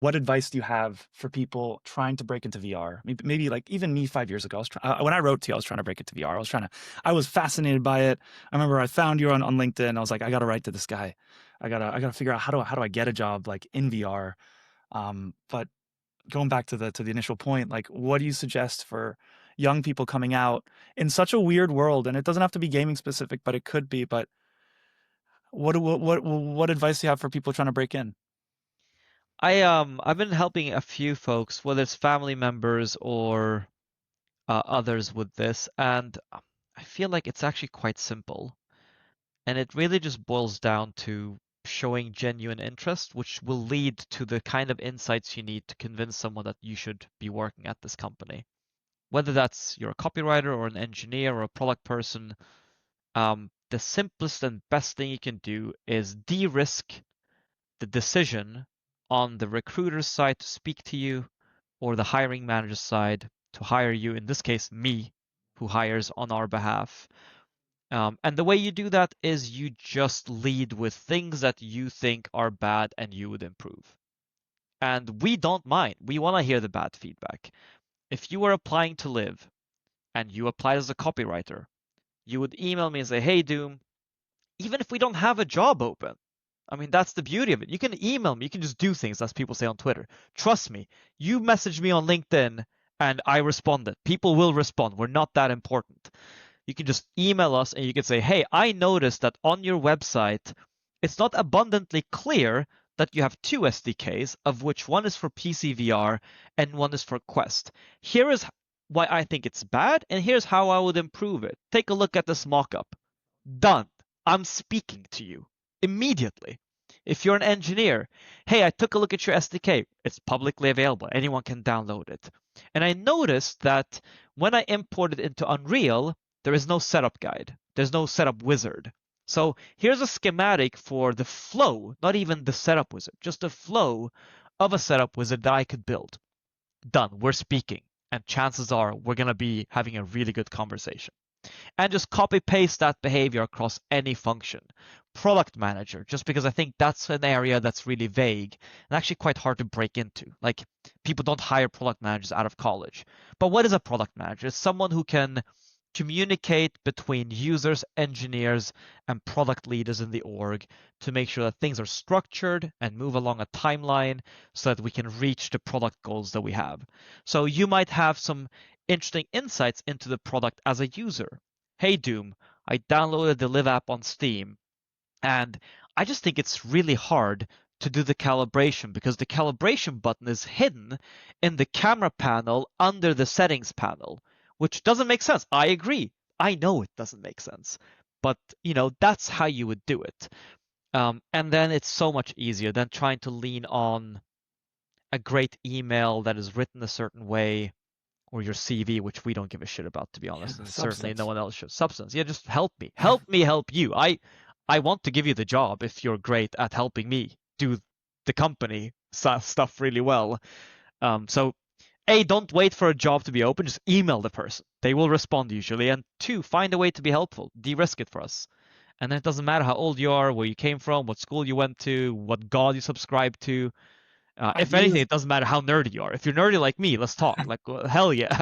what advice do you have for people trying to break into VR? Maybe like even me 5 years ago, when I wrote to you, I was trying to break into VR. I was fascinated by it. I remember I found you on LinkedIn. I was like, I got to write to this guy. I gotta figure out how do I get a job like in VR? But going back to the initial point, like, what do you suggest for young people coming out in such a weird world? And it doesn't have to be gaming specific, but it could be. But what advice do you have for people trying to break in? I've been helping a few folks, whether it's family members or others with this, and I feel like it's actually quite simple. And it really just boils down to showing genuine interest, which will lead to the kind of insights you need to convince someone that you should be working at this company. Whether that's you're a copywriter or an engineer or a product person, the simplest and best thing you can do is de-risk the decision on the recruiter's side to speak to you or the hiring manager's side to hire you, in this case, me, who hires on our behalf. And the way you do that is you just lead with things that you think are bad and you would improve. And we don't mind. We want to hear the bad feedback. If you are applying to live and you applied as a copywriter, you would email me and say, "Hey, Doom, even if we don't have a job open, I mean, that's the beauty of it. You can email me. You can just do things, as people say on Twitter. Trust me, you message me on LinkedIn and I responded. People will respond. We're not that important. You can just email us and you can say, hey, I noticed that on your website, it's not abundantly clear that you have two SDKs, of which one is for PC VR and one is for Quest. Here is why I think it's bad, and here's how I would improve it. Take a look at this mockup. Done. I'm speaking to you immediately. If you're an engineer, hey, I took a look at your SDK. It's publicly available. Anyone can download it. And I noticed that when I import it into Unreal, there is no setup guide. There's no setup wizard. So here's a schematic for the flow, not even the setup wizard, just the flow of a setup wizard that I could build. Done. We're speaking. And chances are we're going to be having a really good conversation, and just copy paste that behavior across any function. Product manager, just because I think that's an area that's really vague and actually quite hard to break into. Like, people don't hire product managers out of college. But what is a product manager? It's someone who can communicate between users, engineers, and product leaders in the org to make sure that things are structured and move along a timeline so that we can reach the product goals that we have. So you might have some interesting insights into the product as a user. Hey Doom, I downloaded the Live app on Steam, and I just think it's really hard to do the calibration because the calibration button is hidden in the camera panel under the settings panel, which doesn't make sense. I agree. I know it doesn't make sense, but that's how you would do it. And then it's so much easier than trying to lean on a great email that is written a certain way, or your CV, which we don't give a shit about, to be Yeah, honest, the and certainly no substance. one else should. Substance, yeah, just help me help you. I want to give you the job if you're great at helping me do the company stuff really well. So A, don't wait for a job to be open, just email the person. They will respond usually. And two, find a way to be helpful. De-risk it for us. And then it doesn't matter how old you are, where you came from, what school you went to, what god you subscribe to. I If anything, use it doesn't matter how nerdy you are. If you're nerdy like me, let's talk. Like, well, hell yeah.